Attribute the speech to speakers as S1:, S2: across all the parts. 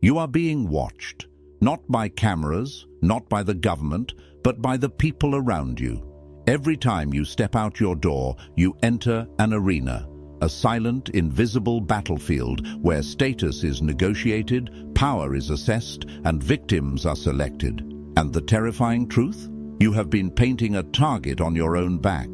S1: You are being watched, not by cameras, not by the government, but by the people around you. Every time you step out your door, you enter an arena, a silent, invisible battlefield where status is negotiated, power is assessed, and victims are selected. And the terrifying truth? You have been painting a target on your own back.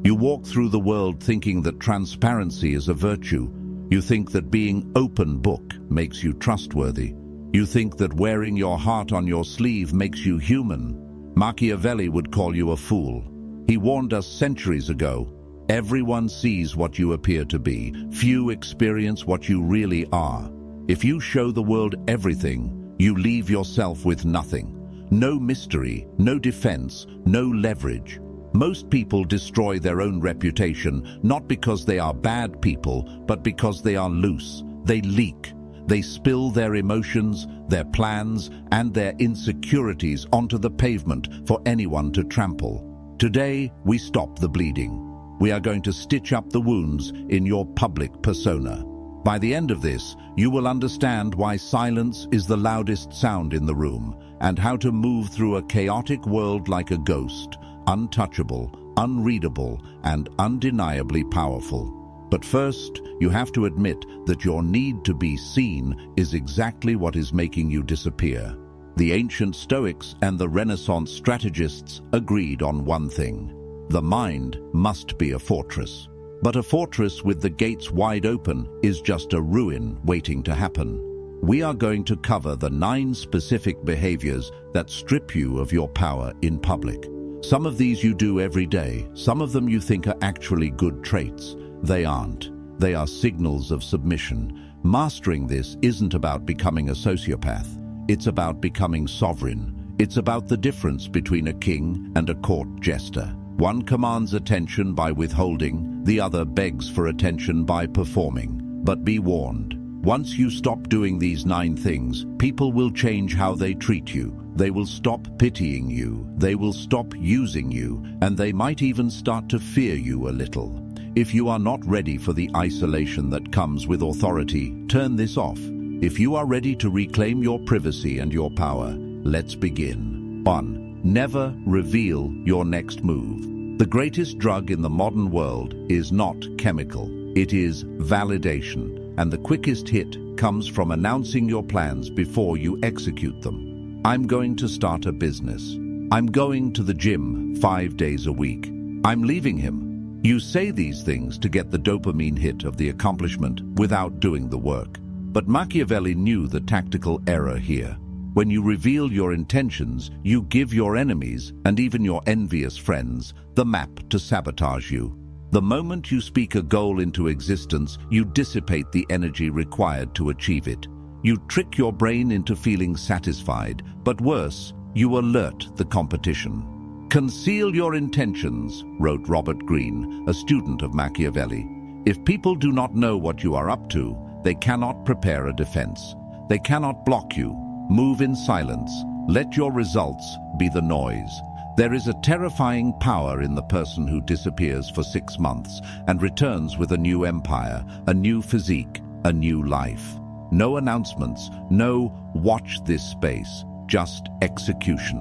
S1: You walk through the world thinking that transparency is a virtue. You think that being open book makes you trustworthy. You think that wearing your heart on your sleeve makes you human. Machiavelli would call you a fool. He warned us centuries ago, everyone sees what you appear to be. Few experience what you really are. If you show the world everything, you leave yourself with nothing. No mystery, no defense, no leverage. Most people destroy their own reputation, not because they are bad people, but because they are loose. They leak. They spill their emotions, their plans, and their insecurities onto the pavement for anyone to trample. Today, we stop the bleeding. We are going to stitch up the wounds in your public persona. By the end of this, you will understand why silence is the loudest sound in the room, and how to move through a chaotic world like a ghost, untouchable, unreadable, and undeniably powerful. But first, you have to admit that your need to be seen is exactly what is making you disappear. The ancient Stoics and the Renaissance strategists agreed on one thing. The mind must be a fortress. But a fortress with the gates wide open is just a ruin waiting to happen. We are going to cover the 9 specific behaviors that strip you of your power in public. Some of these you do every day. Some of them you think are actually good traits. They aren't. They are signals of submission. Mastering this isn't about becoming a sociopath. It's about becoming sovereign. It's about the difference between a king and a court jester. One commands attention by withholding, the other begs for attention by performing. But be warned, once you stop doing these 9 things, people will change how they treat you. They will stop pitying you, they will stop using you, and they might even start to fear you a little. If you are not ready for the isolation that comes with authority, turn this off. If you are ready to reclaim your privacy and your power, let's begin. 1. Never reveal your next move. The greatest drug in the modern world is not chemical. It is validation, and the quickest hit comes from announcing your plans before you execute them. I'm going to start a business. I'm going to the gym 5 days a week. I'm leaving him. You say these things to get the dopamine hit of the accomplishment without doing the work. But Machiavelli knew the tactical error here. When you reveal your intentions, you give your enemies, and even your envious friends, the map to sabotage you. The moment you speak a goal into existence, you dissipate the energy required to achieve it. You trick your brain into feeling satisfied, but worse, you alert the competition. Conceal your intentions, wrote Robert Greene, a student of Machiavelli. If people do not know what you are up to, they cannot prepare a defense. They cannot block you. Move in silence. Let your results be the noise. There is a terrifying power in the person who disappears for 6 months and returns with a new empire, a new physique, a new life. No announcements, no "watch this space," just execution.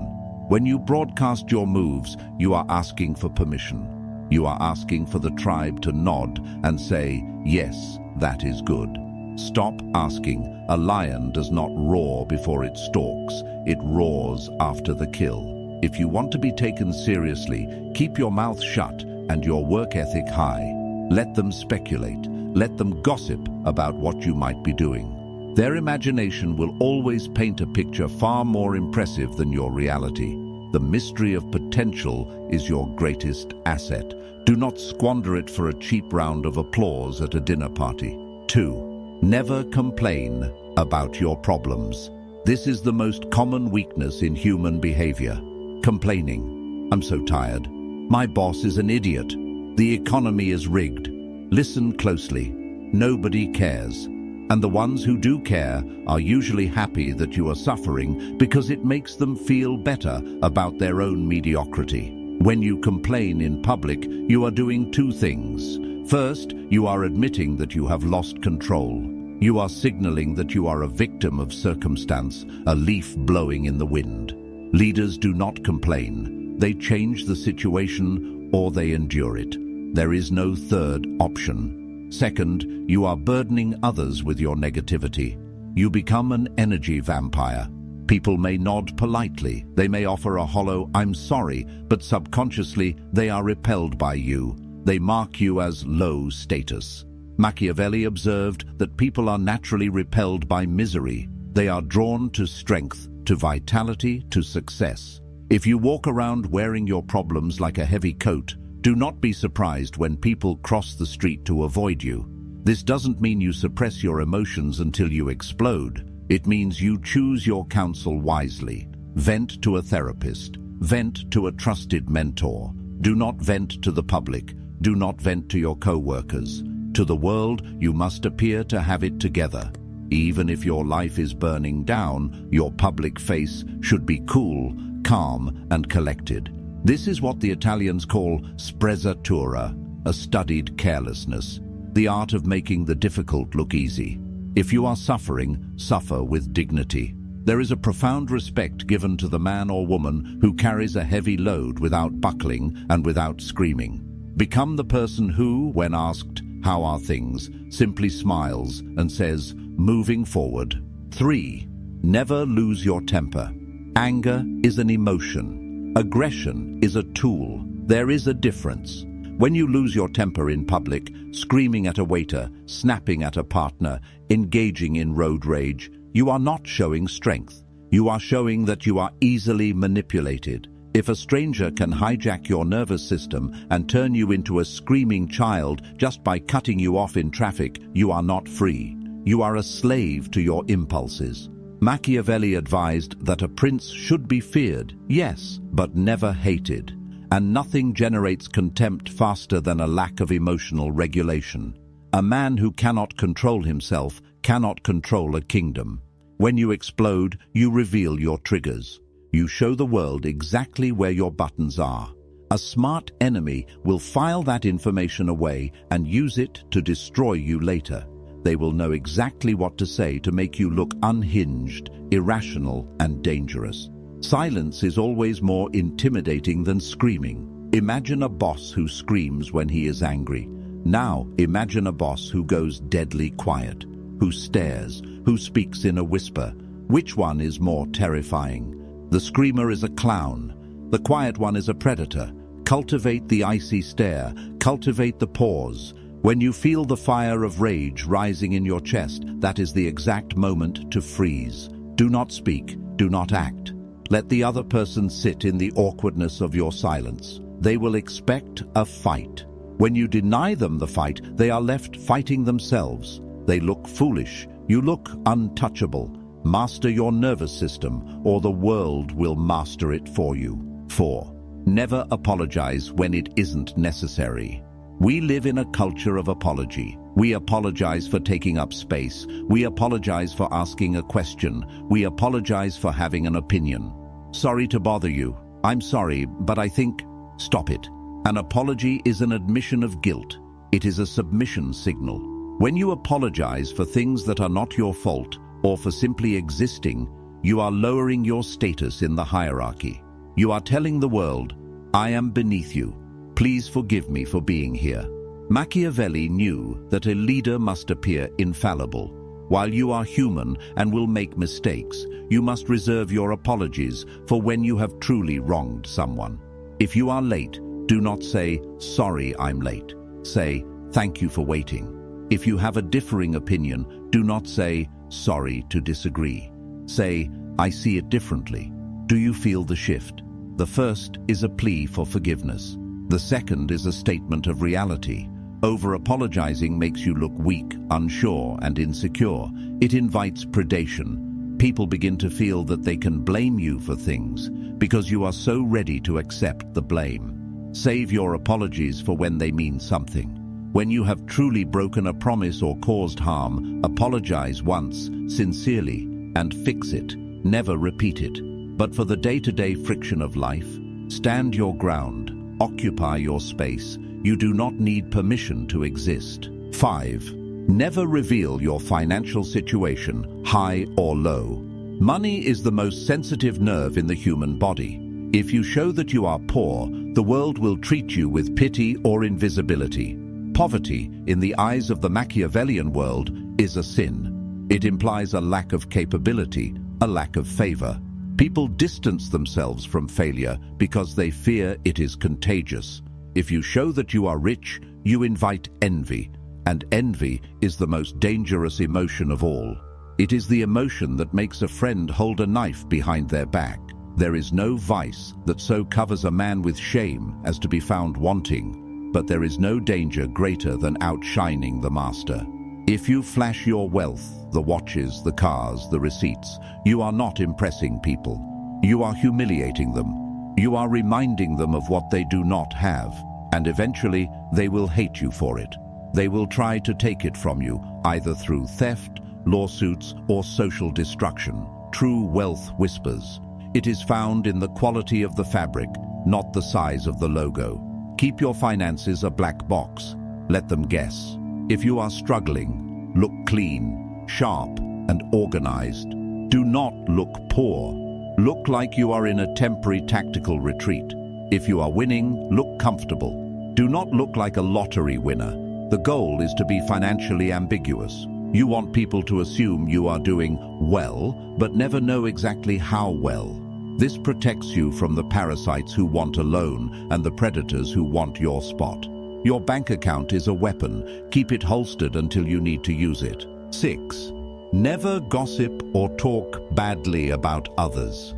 S1: When you broadcast your moves, you are asking for permission. You are asking for the tribe to nod and say, "Yes, that is good." Stop asking. A lion does not roar before it stalks. It roars after the kill. If you want to be taken seriously, keep your mouth shut and your work ethic high. Let them speculate. Let them gossip about what you might be doing. Their imagination will always paint a picture far more impressive than your reality. The mystery of potential is your greatest asset. Do not squander it for a cheap round of applause at a dinner party. 2. Never complain about your problems. This is the most common weakness in human behavior. Complaining. "I'm so tired. My boss is an idiot. The economy is rigged." Listen closely. Nobody cares. And the ones who do care are usually happy that you are suffering because it makes them feel better about their own mediocrity. When you complain in public, you are doing 2 things. First, you are admitting that you have lost control. You are signaling that you are a victim of circumstance, a leaf blowing in the wind. Leaders do not complain. They change the situation or they endure it. There is no third option. Second, you are burdening others with your negativity. You become an energy vampire. People may nod politely. They may offer a hollow "I'm sorry," but subconsciously they are repelled by you. They mark you as low status. Machiavelli observed that people are naturally repelled by misery. They are drawn to strength, to vitality, to success. If you walk around wearing your problems like a heavy coat, do not be surprised when people cross the street to avoid you. This doesn't mean you suppress your emotions until you explode. It means you choose your counsel wisely. Vent to a therapist. Vent to a trusted mentor. Do not vent to the public. Do not vent to your co-workers. To the world, you must appear to have it together. Even if your life is burning down, your public face should be cool, calm, and collected. This is what the Italians call sprezzatura, a studied carelessness, the art of making the difficult look easy. If you are suffering, suffer with dignity. There is a profound respect given to the man or woman who carries a heavy load without buckling and without screaming. Become the person who, when asked, "How are things?" simply smiles and says, "Moving forward." 3. Never lose your temper. Anger is an emotion. Aggression is a tool. There is a difference. When you lose your temper in public, screaming at a waiter, snapping at a partner, engaging in road rage, you are not showing strength. You are showing that you are easily manipulated. If a stranger can hijack your nervous system and turn you into a screaming child just by cutting you off in traffic, you are not free. You are a slave to your impulses. Machiavelli advised that a prince should be feared, yes, but never hated. And nothing generates contempt faster than a lack of emotional regulation. A man who cannot control himself cannot control a kingdom. When you explode, you reveal your triggers. You show the world exactly where your buttons are. A smart enemy will file that information away and use it to destroy you later. They will know exactly what to say to make you look unhinged, irrational, and dangerous. Silence is always more intimidating than screaming. Imagine a boss who screams when he is angry. Now imagine a boss who goes deadly quiet, who stares, who speaks in a whisper. Which one is more terrifying? The screamer is a clown. The quiet one is a predator. Cultivate the icy stare. Cultivate the pause. When you feel the fire of rage rising in your chest, that is the exact moment to freeze. Do not speak. Do not act. Let the other person sit in the awkwardness of your silence. They will expect a fight. When you deny them the fight, they are left fighting themselves. They look foolish. You look untouchable. Master your nervous system, or the world will master it for you. 4. Never apologize when it isn't necessary. We live in a culture of apology. We apologize for taking up space. We apologize for asking a question. We apologize for having an opinion. Sorry to bother you. I'm sorry, but I think... Stop it. An apology is an admission of guilt. It is a submission signal. When you apologize for things that are not your fault, or for simply existing, you are lowering your status in the hierarchy. You are telling the world, "I am beneath you. Please forgive me for being here." Machiavelli knew that a leader must appear infallible. While you are human and will make mistakes, you must reserve your apologies for when you have truly wronged someone. If you are late, do not say, "Sorry, I'm late." Say, "Thank you for waiting." If you have a differing opinion, do not say, "Sorry to disagree." Say, "I see it differently." Do you feel the shift? The first is a plea for forgiveness. The second is a statement of reality. Over-apologizing makes you look weak, unsure, and insecure. It invites predation. People begin to feel that they can blame you for things because you are so ready to accept the blame. Save your apologies for when they mean something. When you have truly broken a promise or caused harm, apologize once, sincerely, and fix it. Never repeat it. But for the day-to-day friction of life, stand your ground. Occupy your space. You do not need permission to exist. 5. Never reveal your financial situation, high or low. Money is the most sensitive nerve in the human body. If you show that you are poor, the world will treat you with pity or invisibility. Poverty, in the eyes of the Machiavellian world, is a sin. It implies a lack of capability, a lack of favor. People distance themselves from failure because they fear it is contagious. If you show that you are rich, you invite envy, and envy is the most dangerous emotion of all. It is the emotion that makes a friend hold a knife behind their back. There is no vice that so covers a man with shame as to be found wanting, but there is no danger greater than outshining the master. If you flash your wealth, the watches, the cars, the receipts, you are not impressing people. You are humiliating them. You are reminding them of what they do not have, and eventually they will hate you for it. They will try to take it from you, either through theft, lawsuits, or social destruction. True wealth whispers. It is found in the quality of the fabric, not the size of the logo. Keep your finances a black box. Let them guess. If you are struggling, look clean, sharp, and organized. Do not look poor. Look like you are in a temporary tactical retreat. If you are winning, look comfortable. Do not look like a lottery winner. The goal is to be financially ambiguous. You want people to assume you are doing well, but never know exactly how well. This protects you from the parasites who want a loan and the predators who want your spot. Your bank account is a weapon. Keep it holstered until you need to use it. 6. Never gossip or talk badly about others.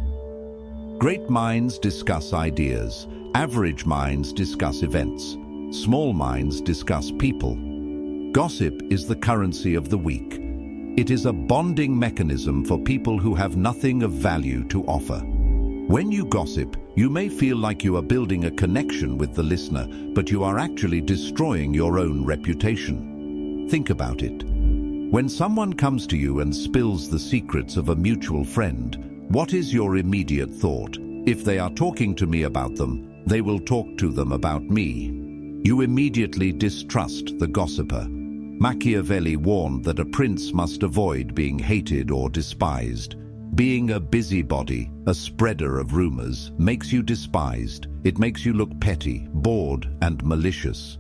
S1: Great minds discuss ideas. Average minds discuss events. Small minds discuss people. Gossip is the currency of the weak. It is a bonding mechanism for people who have nothing of value to offer. When you gossip, you may feel like you are building a connection with the listener, but you are actually destroying your own reputation. Think about it. When someone comes to you and spills the secrets of a mutual friend, what is your immediate thought? If they are talking to me about them, they will talk to them about me. You immediately distrust the gossiper. Machiavelli warned that a prince must avoid being hated or despised. Being a busybody, a spreader of rumors, makes you despised. It makes you look petty, bored, and malicious.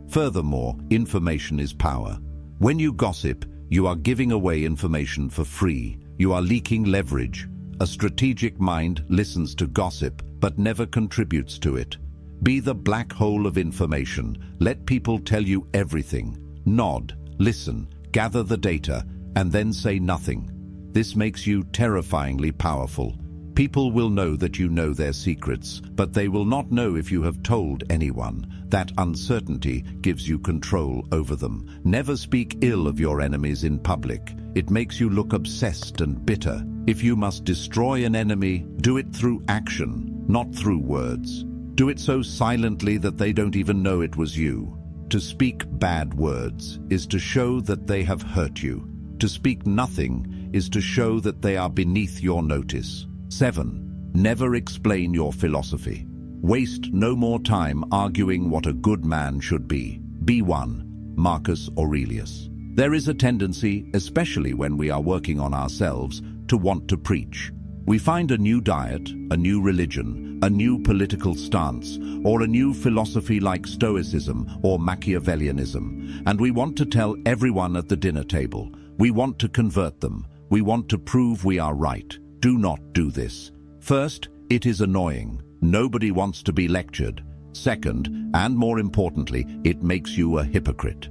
S1: Furthermore, information is power. When you gossip, you are giving away information for free. You are leaking leverage. A strategic mind listens to gossip, but never contributes to it. Be the black hole of information. Let people tell you everything. Nod, listen, gather the data, and then say nothing. This makes you terrifyingly powerful. People will know that you know their secrets, but they will not know if you have told anyone. That uncertainty gives you control over them. Never speak ill of your enemies in public. It makes you look obsessed and bitter. If you must destroy an enemy, do it through action, not through words. Do it so silently that they don't even know it was you. To speak bad words is to show that they have hurt you. To speak nothing is to show that they are beneath your notice. 7. Never explain your philosophy. Waste no more time arguing what a good man should be. Be one. Marcus Aurelius. There is a tendency, especially when we are working on ourselves, to want to preach. We find a new diet, a new religion, a new political stance, or a new philosophy like Stoicism or Machiavellianism, and we want to tell everyone at the dinner table. We want to convert them. We want to prove we are right. Do not do this. First, it is annoying. Nobody wants to be lectured. Second, and more importantly, it makes you a hypocrite.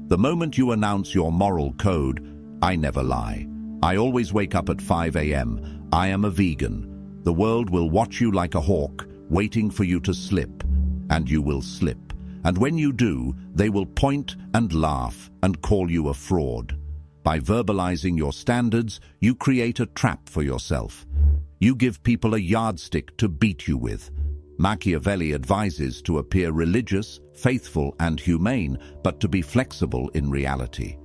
S1: The moment you announce your moral code, I never lie. I always wake up at 5 a.m. I am a vegan. The world will watch you like a hawk, waiting for you to slip. And you will slip. And when you do, they will point and laugh and call you a fraud. By verbalizing your standards, you create a trap for yourself. You give people a yardstick to beat you with. Machiavelli advises to appear religious, faithful, and humane, but to be flexible in reality.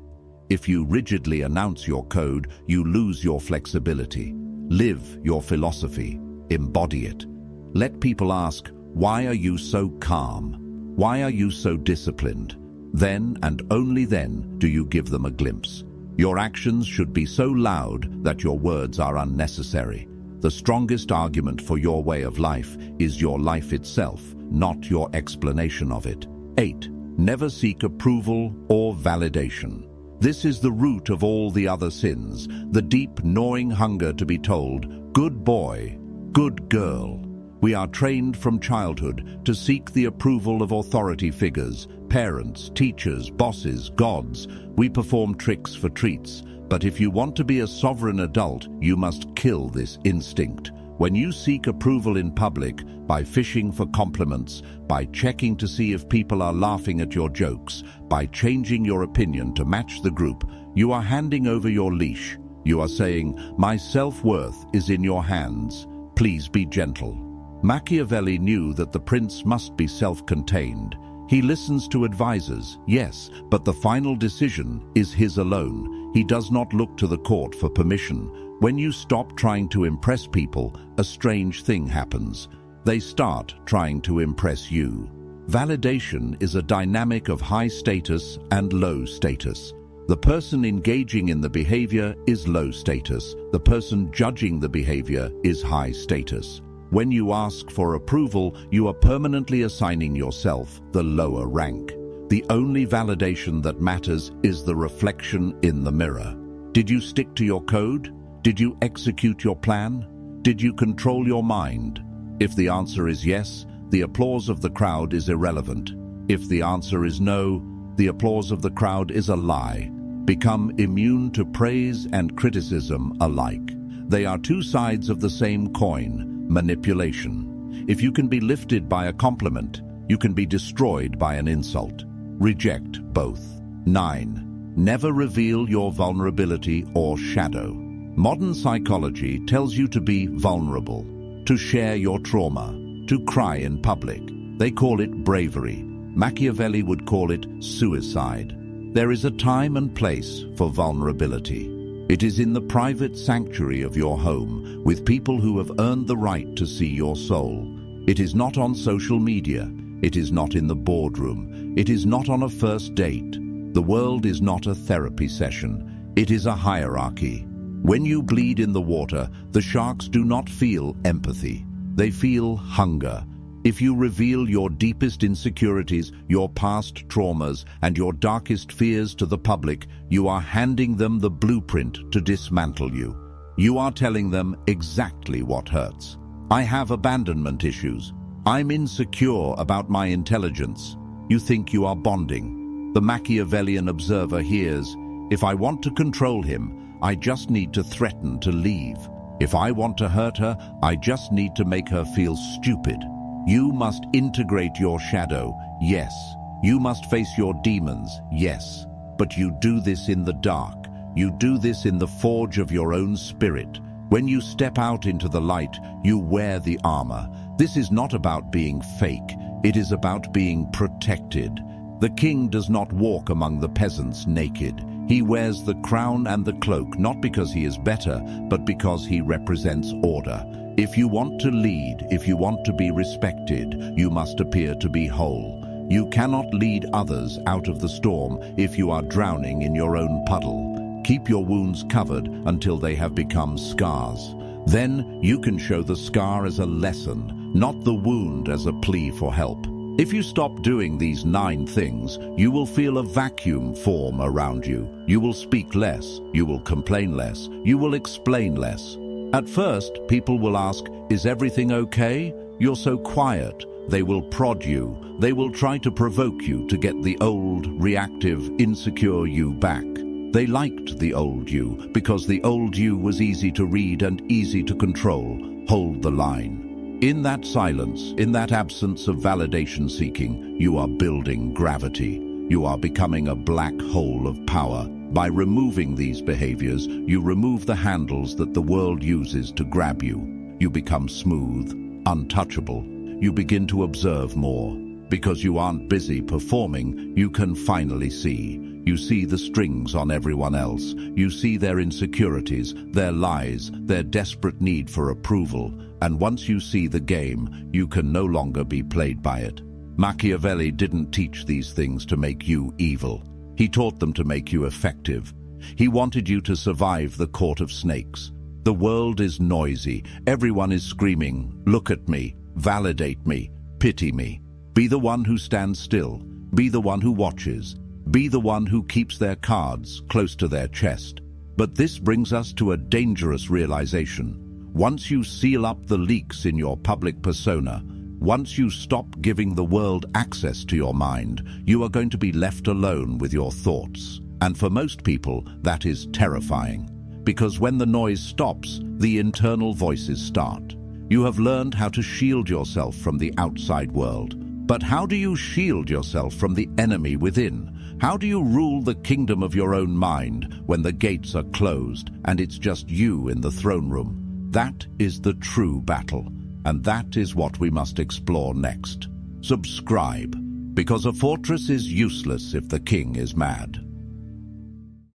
S1: If you rigidly announce your code, you lose your flexibility. Live your philosophy. Embody it. Let people ask, why are you so calm? Why are you so disciplined? Then and only then do you give them a glimpse. Your actions should be so loud that your words are unnecessary. The strongest argument for your way of life is your life itself, not your explanation of it. 8. Never seek approval or validation. This is the root of all the other sins, the deep gnawing hunger to be told, "Good boy, good girl." We are trained from childhood to seek the approval of authority figures, parents, teachers, bosses, gods. We perform tricks for treats. But if you want to be a sovereign adult, you must kill this instinct. When you seek approval in public, by fishing for compliments, by checking to see if people are laughing at your jokes, by changing your opinion to match the group, you are handing over your leash. You are saying, "My self-worth is in your hands. Please be gentle." Machiavelli knew that the prince must be self-contained. He listens to advisors, yes, but the final decision is his alone. He does not look to the court for permission. When you stop trying to impress people, a strange thing happens. They start trying to impress you. Validation is a dynamic of high status and low status. The person engaging in the behavior is low status. The person judging the behavior is high status. When you ask for approval, you are permanently assigning yourself the lower rank. The only validation that matters is the reflection in the mirror. Did you stick to your code? Did you execute your plan? Did you control your mind? If the answer is yes, the applause of the crowd is irrelevant. If the answer is no, the applause of the crowd is a lie. Become immune to praise and criticism alike. They are two sides of the same coin. Manipulation. If you can be lifted by a compliment, you can be destroyed by an insult. Reject both. 9. Never reveal your vulnerability or shadow. Modern psychology tells you to be vulnerable, to share your trauma, to cry in public. They call it bravery. Machiavelli would call it suicide. There is a time and place for vulnerability. It is in the private sanctuary of your home, with people who have earned the right to see your soul. It is not on social media. It is not in the boardroom. It is not on a first date. The world is not a therapy session. It is a hierarchy. When you bleed in the water, the sharks do not feel empathy. They feel hunger. If you reveal your deepest insecurities, your past traumas, and your darkest fears to the public, you are handing them the blueprint to dismantle you. You are telling them exactly what hurts. I have abandonment issues. I'm insecure about my intelligence. You think you are bonding. The Machiavellian observer hears, if I want to control him, I just need to threaten to leave. If I want to hurt her, I just need to make her feel stupid. You must integrate your shadow, yes. You must face your demons, yes. But you do this in the dark. You do this in the forge of your own spirit. When you step out into the light, you wear the armor. This is not about being fake. It is about being protected. The king does not walk among the peasants naked. He wears the crown and the cloak, not because he is better, but because he represents order. If you want to lead, if you want to be respected, you must appear to be whole. You cannot lead others out of the storm if you are drowning in your own puddle. Keep your wounds covered until they have become scars. Then you can show the scar as a lesson, not the wound as a plea for help. If you stop doing these 9 things, you will feel a vacuum form around you. You will speak less, you will complain less, you will explain less. At first, people will ask, is everything okay? You're so quiet. They will prod you. They will try to provoke you to get the old, reactive, insecure you back. They liked the old you because the old you was easy to read and easy to control. Hold the line. In that silence, in that absence of validation seeking, you are building gravity. You are becoming a black hole of power. By removing these behaviors, you remove the handles that the world uses to grab you. You become smooth, untouchable. You begin to observe more. Because you aren't busy performing, you can finally see. You see the strings on everyone else. You see their insecurities, their lies, their desperate need for approval. And once you see the game, you can no longer be played by it. Machiavelli didn't teach these things to make you evil. He taught them to make you effective. He wanted you to survive the court of snakes. The world is noisy. Everyone is screaming, "Look at me, validate me, pity me." Be the one who stands still. Be the one who watches. Be the one who keeps their cards close to their chest. But this brings us to a dangerous realization. Once you seal up the leaks in your public persona, once you stop giving the world access to your mind, you are going to be left alone with your thoughts. And for most people, that is terrifying. Because when the noise stops, the internal voices start. You have learned how to shield yourself from the outside world. But how do you shield yourself from the enemy within? How do you rule the kingdom of your own mind when the gates are closed and it's just you in the throne room? That is the true battle, and that is what we must explore next. Subscribe, because a fortress is useless if the king is mad.